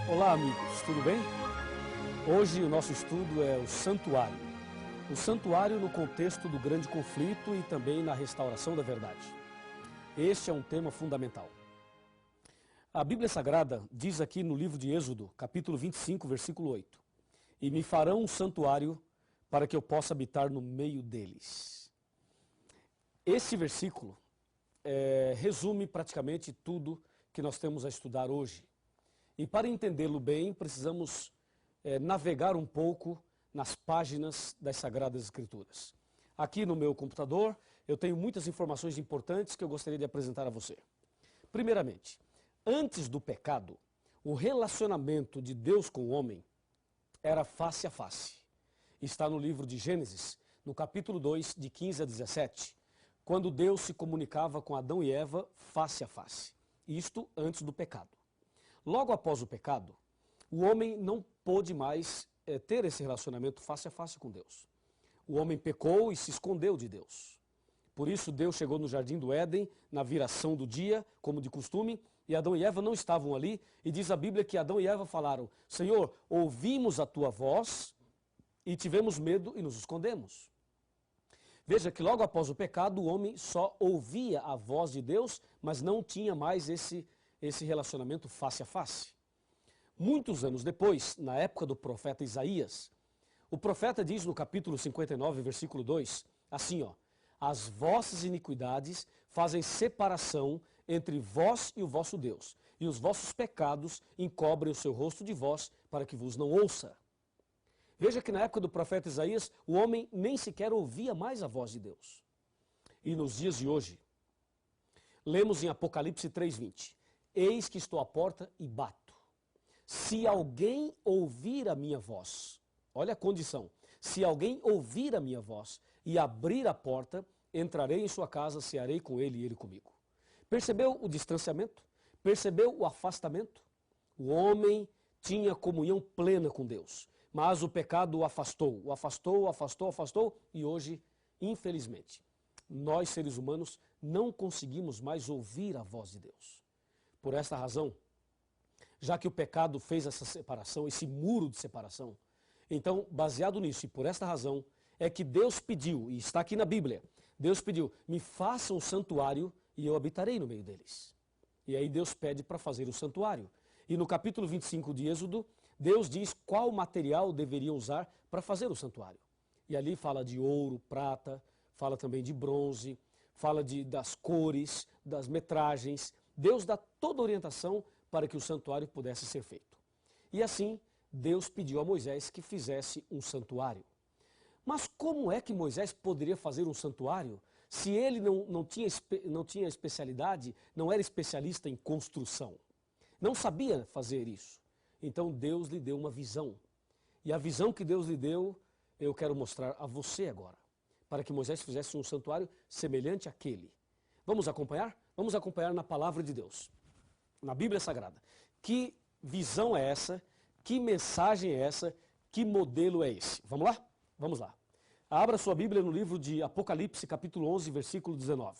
Olá, amigos, tudo bem? Hoje o nosso estudo é o santuário. O santuário no contexto do grande conflito e também na restauração da verdade. Este é um tema fundamental. A Bíblia Sagrada diz aqui no livro de Êxodo, capítulo 25, versículo 8: E me farão um santuário para que eu possa habitar no meio deles. Esse versículo resume praticamente tudo que nós temos a estudar hoje. E para entendê-lo bem, precisamos navegar um pouco nas páginas das Sagradas Escrituras. Aqui no meu computador, eu tenho muitas informações importantes que eu gostaria de apresentar a você. Primeiramente, antes do pecado, o relacionamento de Deus com o homem era face a face. Está no livro de Gênesis, no capítulo 2, de 15 a 17, quando Deus se comunicava com Adão e Eva face a face. Isto antes do pecado. Logo após o pecado, o homem não pôde mais ter esse relacionamento face a face com Deus. O homem pecou e se escondeu de Deus. Por isso Deus chegou no jardim do Éden, na viração do dia, como de costume, e Adão e Eva não estavam ali, e diz a Bíblia que Adão e Eva falaram: Senhor, ouvimos a tua voz e tivemos medo e nos escondemos. Veja que logo após o pecado, o homem só ouvia a voz de Deus, mas não tinha mais esse relacionamento face a face. Muitos anos depois, na época do profeta Isaías, o profeta diz no capítulo 59, versículo 2, assim, ó: As vossas iniquidades fazem separação entre vós e o vosso Deus, e os vossos pecados encobrem o seu rosto de vós, para que vos não ouça. Veja que na época do profeta Isaías, o homem nem sequer ouvia mais a voz de Deus. E nos dias de hoje, lemos em Apocalipse 3:20, Eis que estou à porta e bato. Se alguém ouvir a minha voz, olha a condição, se alguém ouvir a minha voz e abrir a porta, entrarei em sua casa, cearei com ele e ele comigo. Percebeu o distanciamento? Percebeu o afastamento? O homem tinha comunhão plena com Deus, mas o pecado o afastou, e hoje, infelizmente, nós seres humanos não conseguimos mais ouvir a voz de Deus. Por esta razão, já que o pecado fez essa separação, esse muro de separação, então, baseado nisso e por esta razão, é que Deus pediu, e está aqui na Bíblia, Deus pediu: me faça um santuário e eu habitarei no meio deles. E aí Deus pede para fazer o santuário. E no capítulo 25 de Êxodo, Deus diz qual material deveriam usar para fazer o santuário. E ali fala de ouro, prata, fala também de bronze, fala das cores, das metragens. Deus dá toda a orientação para que o santuário pudesse ser feito. E assim, Deus pediu a Moisés que fizesse um santuário. Mas como é que Moisés poderia fazer um santuário se ele não tinha especialidade, não era especialista em construção? Não sabia fazer isso. Então Deus lhe deu uma visão. E a visão que Deus lhe deu, eu quero mostrar a você agora, para que Moisés fizesse um santuário semelhante àquele. Vamos acompanhar? Vamos acompanhar na palavra de Deus, na Bíblia Sagrada. Que visão é essa? Que mensagem é essa? Que modelo é esse? Vamos lá? Vamos lá. Abra sua Bíblia no livro de Apocalipse, capítulo 11, versículo 19.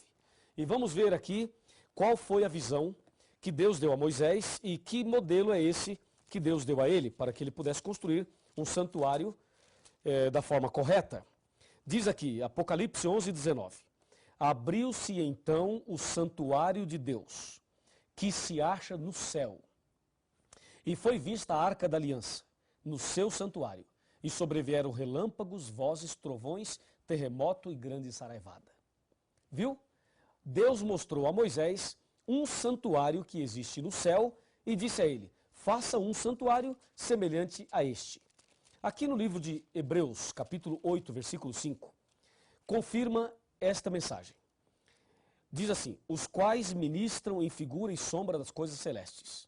E vamos ver aqui qual foi a visão que Deus deu a Moisés e que modelo é esse que Deus deu a ele, para que ele pudesse construir um santuário da forma correta. Diz aqui, Apocalipse 11, 19. Abriu-se então o santuário de Deus, que se acha no céu. E foi vista a arca da aliança, no seu santuário. E sobrevieram relâmpagos, vozes, trovões, terremoto e grande saraivada. Viu? Deus mostrou a Moisés um santuário que existe no céu e disse a ele: faça um santuário semelhante a este. Aqui no livro de Hebreus, capítulo 8, versículo 5, confirma esta mensagem. Diz assim: os quais ministram em figura e sombra das coisas celestes.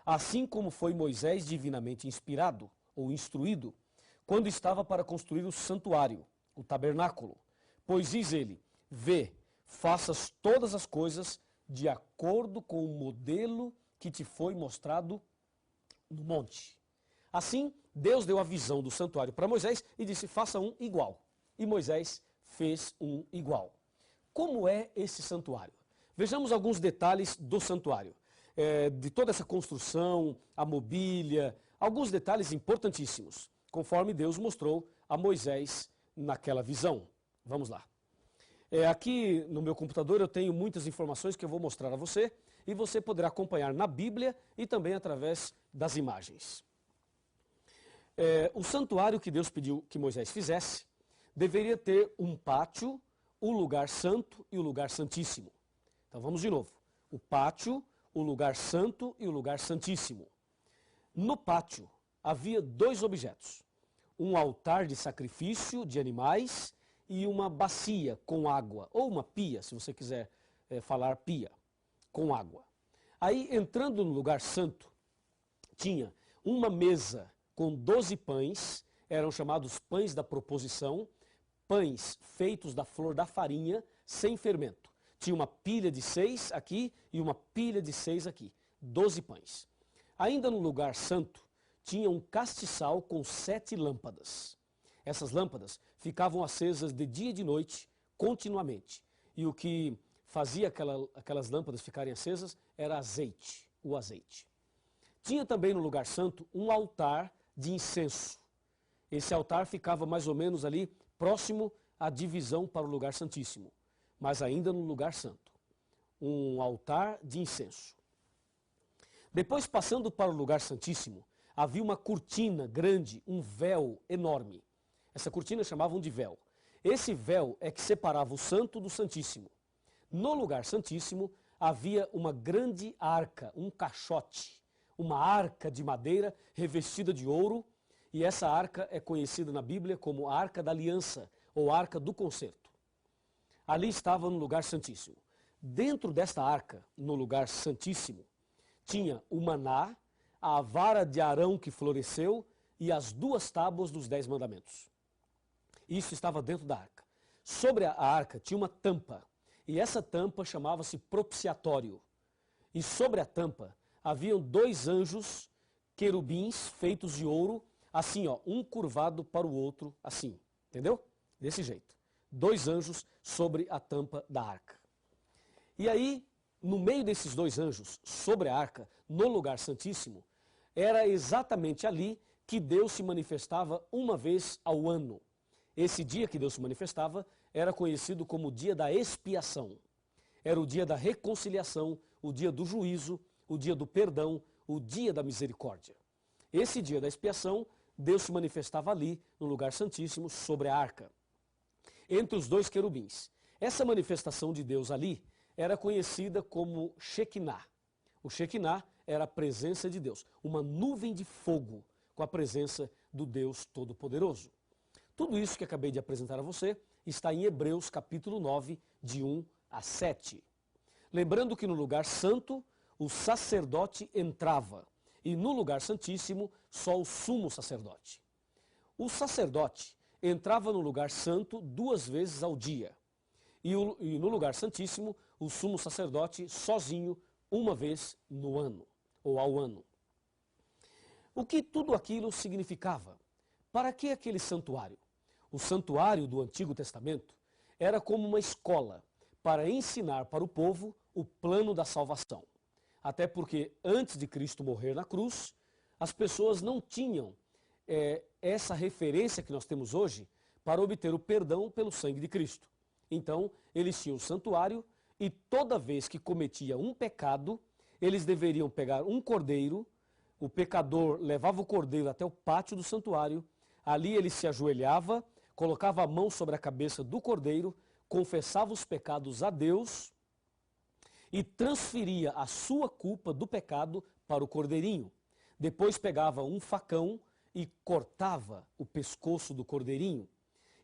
Assim como foi Moisés divinamente inspirado ou instruído, quando estava para construir o santuário, o tabernáculo. Pois diz ele: vê, faças todas as coisas de acordo com o modelo que te foi mostrado no monte. Assim, Deus deu a visão do santuário para Moisés e disse: faça um igual. E Moisés fez um igual. Como é esse santuário? Vejamos alguns detalhes do santuário. de toda essa construção, a mobília, alguns detalhes importantíssimos, conforme Deus mostrou a Moisés naquela visão. Vamos lá. Aqui no meu computador eu tenho muitas informações que eu vou mostrar a você e você poderá acompanhar na Bíblia e também através das imagens. O santuário que Deus pediu que Moisés fizesse deveria ter um pátio, o lugar santo e o lugar santíssimo. Então vamos de novo. O pátio, o lugar santo e o lugar santíssimo. No pátio havia dois objetos. Um altar de sacrifício de animais e uma bacia com água, ou uma pia, se você quiser falar pia, com água. Aí, entrando no lugar santo, tinha uma mesa com 12 pães, eram chamados pães da proposição, pães feitos da flor da farinha, sem fermento. Tinha uma pilha de 6 aqui e uma pilha de 6 aqui, 12 pães. Ainda no lugar santo, tinha um castiçal com 7 lâmpadas. Essas lâmpadas ficavam acesas de dia e de noite, continuamente. E o que fazia aquelas lâmpadas ficarem acesas era azeite, o azeite. Tinha também no lugar santo um altar de incenso. Esse altar ficava mais ou menos ali próximo à divisão para o lugar santíssimo, mas ainda no lugar santo. Um altar de incenso. Depois, passando para o lugar santíssimo, havia uma cortina grande, um véu enorme. Essa cortina chamavam de véu. Esse véu é que separava o santo do santíssimo. No lugar santíssimo havia uma grande arca, um caixote, uma arca de madeira revestida de ouro, e essa arca é conhecida na Bíblia como a Arca da Aliança, ou Arca do Concerto. Ali estava no lugar santíssimo. Dentro desta arca, no lugar santíssimo, tinha o maná, a vara de Arão que floresceu e as 2 tábuas dos 10 mandamentos. Isso estava dentro da arca. Sobre a arca tinha uma tampa, e essa tampa chamava-se propiciatório. E sobre a tampa haviam 2 anjos querubins feitos de ouro, assim, ó, um curvado para o outro, assim, entendeu? Desse jeito. 2 anjos sobre a tampa da arca. E aí, no meio desses 2 anjos, sobre a arca, no lugar santíssimo, era exatamente ali que Deus se manifestava uma vez ao ano. Esse dia que Deus se manifestava era conhecido como o dia da expiação. Era o dia da reconciliação, o dia do juízo, o dia do perdão, o dia da misericórdia. Esse dia da expiação, Deus se manifestava ali, no lugar santíssimo, sobre a arca, entre os 2 querubins. Essa manifestação de Deus ali era conhecida como Shekinah. O Shekinah era a presença de Deus, uma nuvem de fogo com a presença do Deus Todo-Poderoso. Tudo isso que acabei de apresentar a você está em Hebreus capítulo 9, de 1 a 7. Lembrando que no lugar santo, o sacerdote entrava, e no lugar santíssimo, só o sumo sacerdote. O sacerdote entrava no lugar santo 2 vezes ao dia, e no lugar santíssimo, o sumo sacerdote sozinho, 1 vez no ano, ou ao ano. O que tudo aquilo significava? Para que aquele santuário? O santuário do Antigo Testamento era como uma escola para ensinar para o povo o plano da salvação. Até porque antes de Cristo morrer na cruz, as pessoas não tinham essa referência que nós temos hoje para obter o perdão pelo sangue de Cristo. Então, eles tinham o santuário e toda vez que cometia um pecado, eles deveriam pegar um cordeiro, o pecador levava o cordeiro até o pátio do santuário, ali ele se ajoelhava, colocava a mão sobre a cabeça do cordeiro, confessava os pecados a Deus e transferia a sua culpa do pecado para o cordeirinho. Depois pegava um facão e cortava o pescoço do cordeirinho.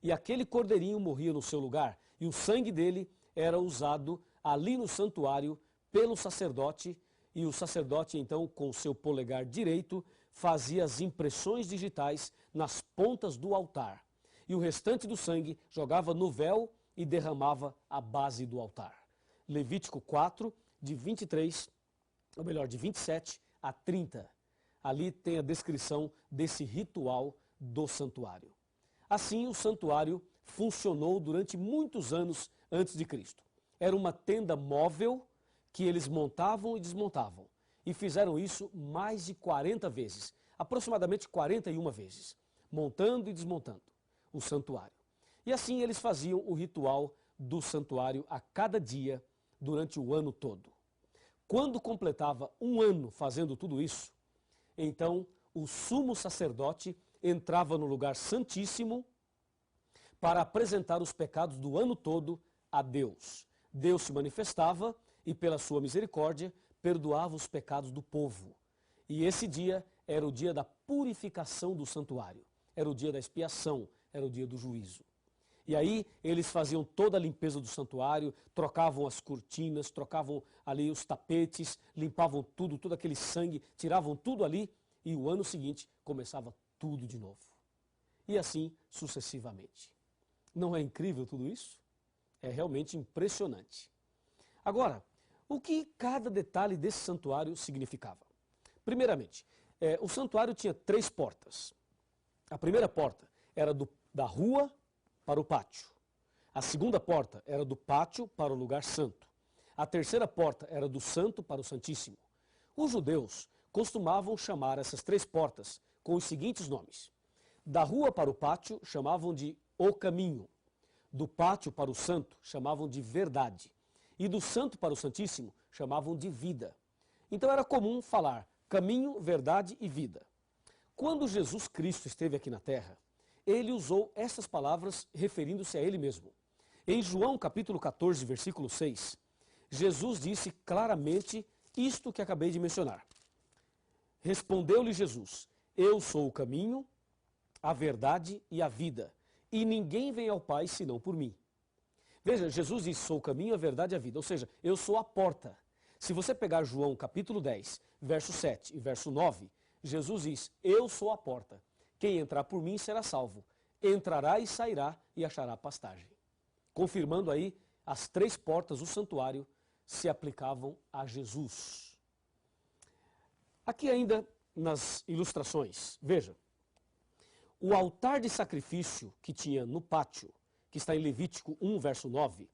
E aquele cordeirinho morria no seu lugar, e o sangue dele era usado ali no santuário pelo sacerdote, e o sacerdote então com o seu polegar direito fazia as impressões digitais nas pontas do altar. E o restante do sangue jogava no véu e derramava à base do altar. Levítico 4, de 23, ou melhor, de 27 a 30. Ali tem a descrição desse ritual do santuário. Assim, o santuário funcionou durante muitos anos antes de Cristo. Era uma tenda móvel que eles montavam e desmontavam. e fizeram isso mais de 40 vezes, aproximadamente 41 vezes, montando e desmontando o santuário. E assim eles faziam o ritual do santuário a cada dia durante o ano todo. Quando completava um ano fazendo tudo isso, então o sumo sacerdote entrava no lugar santíssimo para apresentar os pecados do ano todo a Deus. Deus se manifestava e, pela sua misericórdia, perdoava os pecados do povo. E esse dia era o dia da purificação do santuário, era o dia da expiação, era o dia do juízo. E aí eles faziam toda a limpeza do santuário, trocavam as cortinas, trocavam ali os tapetes, limpavam tudo, todo aquele sangue, tiravam tudo ali e o ano seguinte começava tudo de novo. E assim sucessivamente. Não é incrível tudo isso? É realmente impressionante. Agora, o que cada detalhe desse santuário significava? Primeiramente, o santuário tinha 3 portas. A primeira porta era da rua para o pátio. A segunda porta era do pátio para o lugar santo. A terceira porta era do santo para o santíssimo. Os judeus costumavam chamar essas 3 portas com os seguintes nomes. Da rua para o pátio chamavam de o caminho. Do pátio para o santo chamavam de verdade. E do santo para o santíssimo chamavam de vida. Então era comum falar caminho, verdade e vida. Quando Jesus Cristo esteve aqui na terra, ele usou essas palavras referindo-se a ele mesmo. Em João capítulo 14, versículo 6, Jesus disse claramente isto que acabei de mencionar. Respondeu-lhe Jesus, eu sou o caminho, a verdade e a vida, e ninguém vem ao Pai senão por mim. Veja, Jesus disse, sou o caminho, a verdade e a vida, ou seja, eu sou a porta. Se você pegar João capítulo 10, verso 7 e verso 9, Jesus diz, eu sou a porta. Quem entrar por mim será salvo. Entrará e sairá e achará pastagem. Confirmando aí, as 3 portas do santuário se aplicavam a Jesus. Aqui ainda nas ilustrações, veja, o altar de sacrifício que tinha no pátio, que está em Levítico 1, verso 9,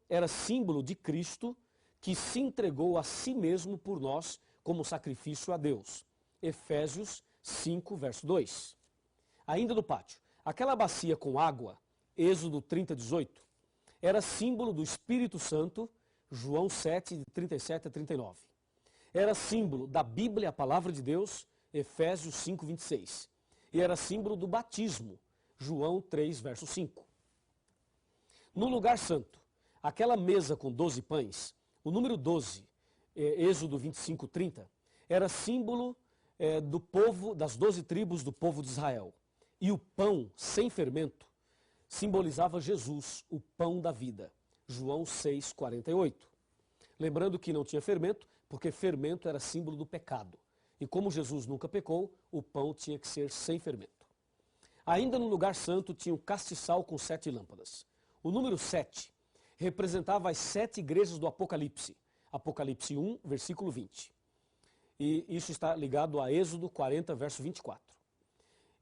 era símbolo de Cristo que se entregou a si mesmo por nós como sacrifício a Deus. Efésios 5, verso 2. Ainda no pátio, aquela bacia com água, Êxodo 30, 18, era símbolo do Espírito Santo, João 7, de 37 a 39. Era símbolo da Bíblia, a palavra de Deus, Efésios 5, 26. E era símbolo do batismo, João 3, verso 5. No lugar santo, aquela mesa com 12 pães, o número 12, Êxodo 25, 30, era símbolo do povo, das 12 tribos do povo de Israel. E o pão sem fermento simbolizava Jesus, o pão da vida. João 6, 48. Lembrando que não tinha fermento, porque fermento era símbolo do pecado. E como Jesus nunca pecou, o pão tinha que ser sem fermento. Ainda no lugar santo tinha um castiçal com 7 lâmpadas. O número 7 representava as 7 igrejas do Apocalipse. Apocalipse 1, versículo 20. E isso está ligado a Êxodo 40, verso 24.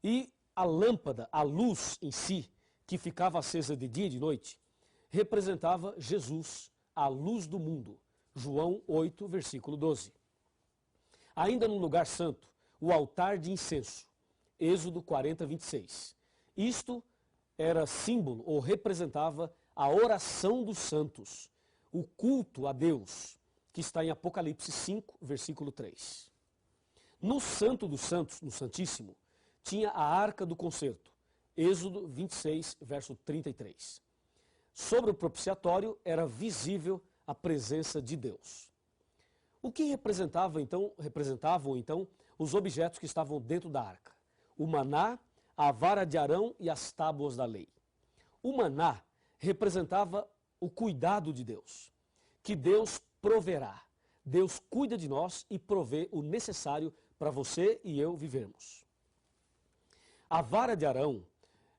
E a lâmpada, a luz em si, que ficava acesa de dia e de noite, representava Jesus, a luz do mundo. João 8, versículo 12. Ainda no lugar santo, o altar de incenso. Êxodo 40, 26. Isto era símbolo ou representava a oração dos santos, o culto a Deus, que está em Apocalipse 5, versículo 3. No Santo dos Santos, no Santíssimo, tinha a Arca do Concerto, Êxodo 26, verso 33. Sobre o propiciatório era visível a presença de Deus. O que representavam então os objetos que estavam dentro da arca? O maná, a vara de Arão e as tábuas da lei. O maná representava o cuidado de Deus, que Deus proverá. Deus cuida de nós e provê o necessário para você e eu vivermos. A vara de Arão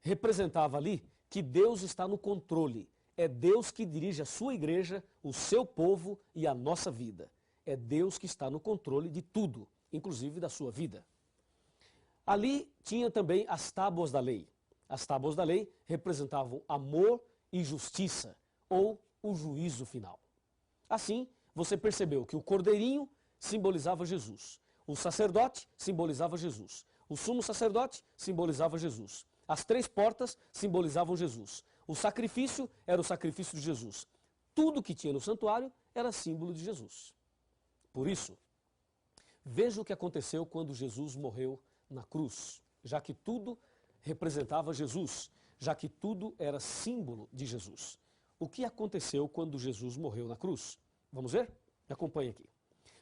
representava ali que Deus está no controle. É Deus que dirige a sua igreja, o seu povo e a nossa vida. É Deus que está no controle de tudo, inclusive da sua vida. Ali tinha também as tábuas da lei. As tábuas da lei representavam amor e justiça, ou o juízo final. Assim, você percebeu que o cordeirinho simbolizava Jesus, o sacerdote simbolizava Jesus, o sumo sacerdote simbolizava Jesus, as 3 portas simbolizavam Jesus, o sacrifício era o sacrifício de Jesus. Tudo que tinha no santuário era símbolo de Jesus. Por isso, veja o que aconteceu quando Jesus morreu na cruz, já que tudo representava Jesus, já que tudo era símbolo de Jesus. O que aconteceu quando Jesus morreu na cruz? Vamos ver? Me acompanhe aqui.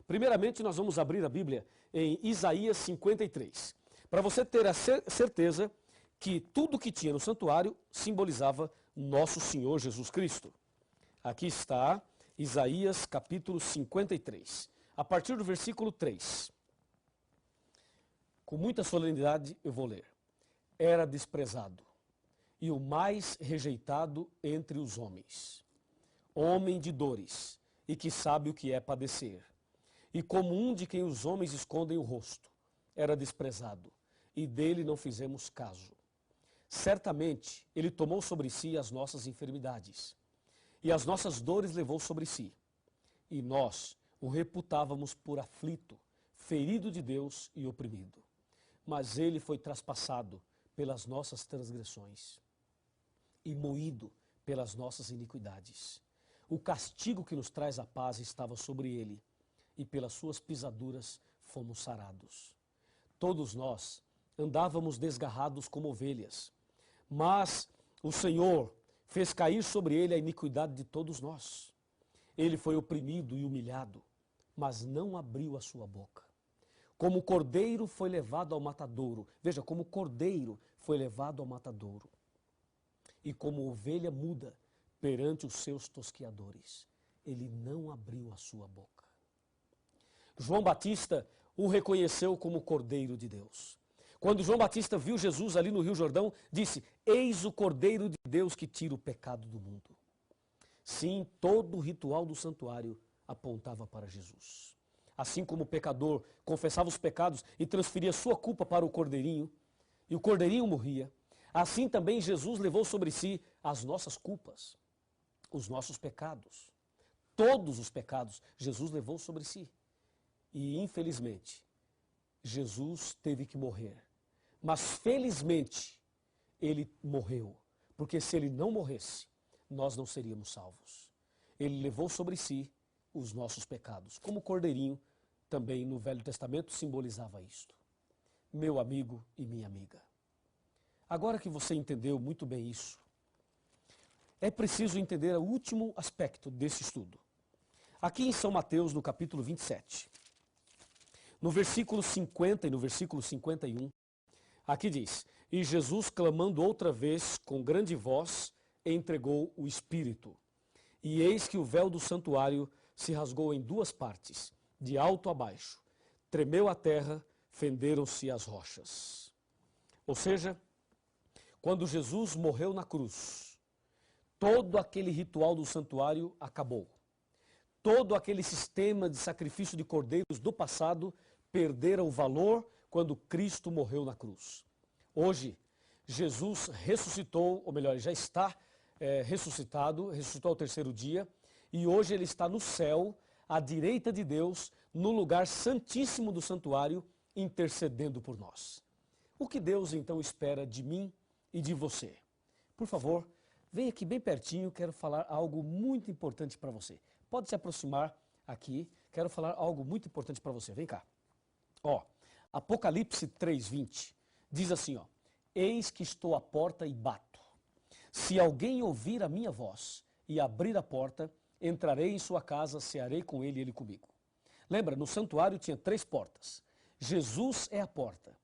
Primeiramente, nós vamos abrir a Bíblia em Isaías 53, para você ter a certeza que tudo que tinha no santuário simbolizava nosso Senhor Jesus Cristo. Aqui está Isaías capítulo 53, a partir do versículo 3. Com muita solenidade eu vou ler. Era desprezado e o mais rejeitado entre os homens, homem de dores e que sabe o que é padecer. E como um de quem os homens escondem o rosto, era desprezado e dele não fizemos caso. Certamente ele tomou sobre si as nossas enfermidades e as nossas dores levou sobre si. E nós o reputávamos por aflito, ferido de Deus e oprimido. Mas ele foi traspassado pelas nossas transgressões e moído pelas nossas iniquidades. O castigo que nos traz a paz estava sobre ele, e pelas suas pisaduras fomos sarados. Todos nós andávamos desgarrados como ovelhas, mas o Senhor fez cair sobre ele a iniquidade de todos nós. Ele foi oprimido e humilhado, mas não abriu a sua boca. Como cordeiro foi levado ao matadouro. Veja, como cordeiro foi levado ao matadouro. E como ovelha muda perante os seus tosquiadores. Ele não abriu a sua boca. João Batista o reconheceu como cordeiro de Deus. Quando João Batista viu Jesus ali no Rio Jordão, disse: eis o cordeiro de Deus que tira o pecado do mundo. Sim, todo o ritual do santuário apontava para Jesus. Assim como o pecador confessava os pecados e transferia sua culpa para o cordeirinho, e o cordeirinho morria, assim também Jesus levou sobre si as nossas culpas, os nossos pecados. Todos os pecados Jesus levou sobre si. E infelizmente, Jesus teve que morrer. Mas felizmente, ele morreu. Porque se ele não morresse, nós não seríamos salvos. Ele levou sobre si os nossos pecados. Como o cordeirinho, também no Velho Testamento, simbolizava isto. Meu amigo e minha amiga. Agora que você entendeu muito bem isso, é preciso entender o último aspecto desse estudo. Aqui em São Mateus, no capítulo 27, no versículo 50 e no versículo 51, aqui diz: e Jesus, clamando outra vez com grande voz, entregou o Espírito. E eis que o véu do santuário se rasgou em 2 partes, de alto a baixo. Tremeu a terra, fenderam-se as rochas. Ou seja, quando Jesus morreu na cruz, todo aquele ritual do santuário acabou. Todo aquele sistema de sacrifício de cordeiros do passado perderam o valor quando Cristo morreu na cruz. Hoje, Jesus ressuscitou, ou melhor, já está ressuscitou ao 3º dia, e hoje ele está no céu, à direita de Deus, no lugar santíssimo do santuário, intercedendo por nós. O que Deus então espera de mim e de você? Por favor, vem aqui bem pertinho, quero falar algo muito importante para você. Pode se aproximar aqui, quero falar algo muito importante para você. Vem cá. Ó, Apocalipse 3:20 diz assim, ó: eis que estou à porta e bato. Se alguém ouvir a minha voz e abrir a porta, entrarei em sua casa, cearei com ele e ele comigo. Lembra, no santuário tinha 3 portas. Jesus é a porta.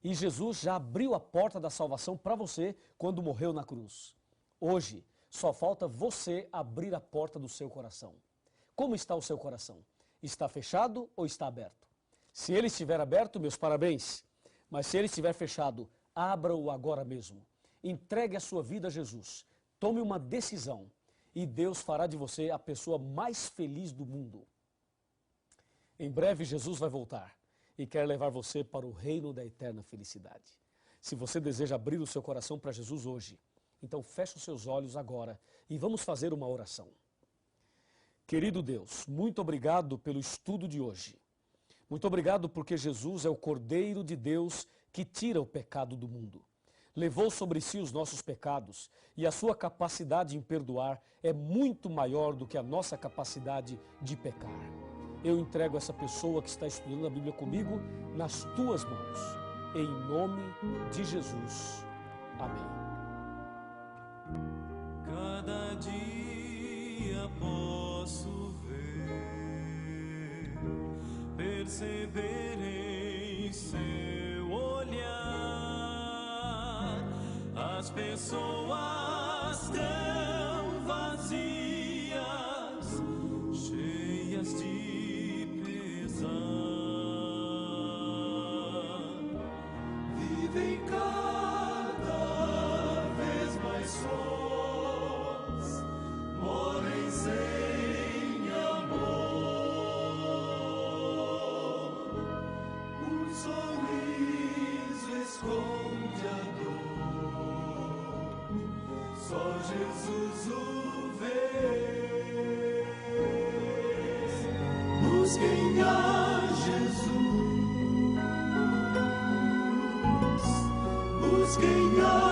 E Jesus já abriu a porta da salvação para você quando morreu na cruz. Hoje, só falta você abrir a porta do seu coração. Como está o seu coração? Está fechado ou está aberto? Se ele estiver aberto, meus parabéns. Mas se ele estiver fechado, abra-o agora mesmo. Entregue a sua vida a Jesus. Tome uma decisão e Deus fará de você a pessoa mais feliz do mundo. Em breve Jesus vai voltar e quer levar você para o reino da eterna felicidade. Se você deseja abrir o seu coração para Jesus hoje, então feche os seus olhos agora e vamos fazer uma oração. Querido Deus, muito obrigado pelo estudo de hoje. Muito obrigado porque Jesus é o Cordeiro de Deus que tira o pecado do mundo. Levou sobre si os nossos pecados e a sua capacidade em perdoar é muito maior do que a nossa capacidade de pecar. Eu entrego essa pessoa que está estudando a Bíblia comigo nas tuas mãos. Em nome de Jesus. Amém. Cada dia posso ver, perceber em seu olhar as pessoas tão vazias, cheias de pesar, vivem cada vez mais sós, morrem sem amor. Um sorriso esconde a dor, só Jesus o vê. Busquem a Jesus, busquem a